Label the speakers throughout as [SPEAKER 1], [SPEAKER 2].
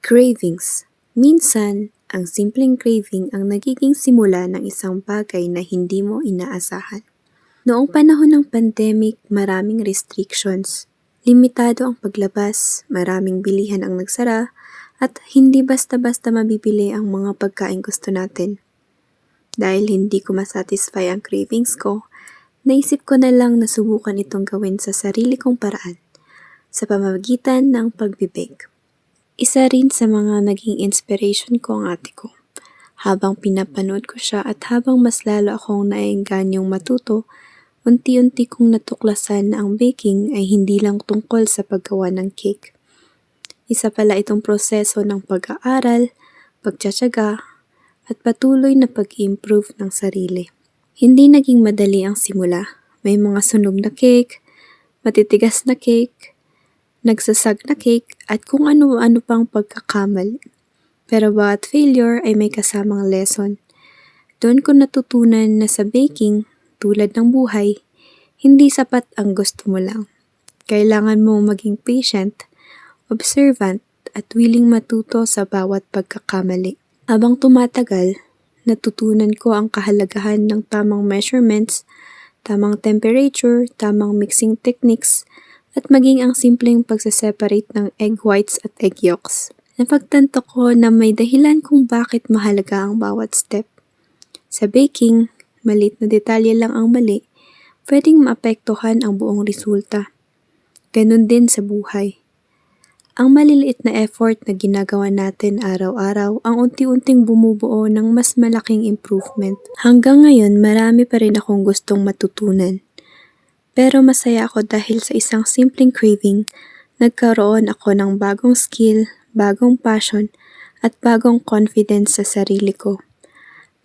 [SPEAKER 1] Cravings. Minsan, ang simpleng craving ang nagiging simula ng isang bagay na hindi mo inaasahan. Noong panahon ng pandemic, maraming restrictions. Limitado ang paglabas, maraming bilihan ang nagsara, at hindi basta-basta mabibili ang mga pagkain gusto natin. Dahil hindi ko masatisfy ang cravings ko, naisip ko na lang na subukan itong gawin sa sarili kong paraan, sa pamamagitan ng pagbibake. Isa rin sa mga naging inspiration ko ang ate ko. Habang pinapanood ko siya at habang mas lalo akong naengganyong matuto, unti-unti kong natuklasan na ang baking ay hindi lang tungkol sa paggawa ng cake. Isa pala itong proseso ng pag-aaral, pagtsatsaga, at patuloy na pag-improve ng sarili. Hindi naging madali ang simula. May mga sunog na cake, matitigas na cake, nagsasag na cake, at kung ano-ano pang pagkakamali. Pero bawat failure ay may kasamang lesson. Doon ko natutunan na sa baking, tulad ng buhay, hindi sapat ang gusto mo lang. Kailangan mo maging patient, observant, at willing matuto sa bawat pagkakamali. Habang tumatagal, natutunan ko ang kahalagahan ng tamang measurements, tamang temperature, tamang mixing techniques, at maging ang simpleng pagsaseparate ng egg whites at egg yolks. Napagtanto ko na may dahilan kung bakit mahalaga ang bawat step. Sa baking, maliit na detalye lang ang mali, pwedeng maapektuhan ang buong resulta. Ganun din sa buhay. Ang maliliit na effort na ginagawa natin araw-araw ang unti-unting bumubuo ng mas malaking improvement. Hanggang ngayon, marami pa rin akong gustong matutunan. Pero masaya ako dahil sa isang simpleng craving, nagkaroon ako ng bagong skill, bagong passion, at bagong confidence sa sarili ko.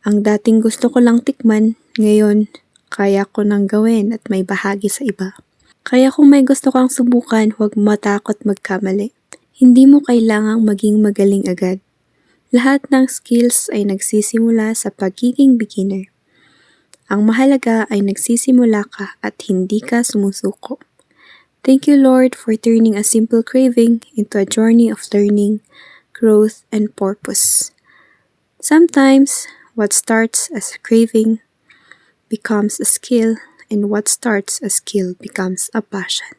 [SPEAKER 1] Ang dating gusto ko lang tikman, ngayon kaya ko nang gawin at may bahagi sa iba. Kaya kung may gusto kang subukan, huwag matakot magkamali. Hindi mo kailangang maging magaling agad. Lahat ng skills ay nagsisimula sa pagiging beginner. Ang mahalaga ay nagsisimula ka at hindi ka sumusuko. Thank you, Lord, for turning a simple craving into a journey of learning, growth, and purpose. Sometimes, what starts as a craving becomes a skill, and what starts a skill becomes a passion.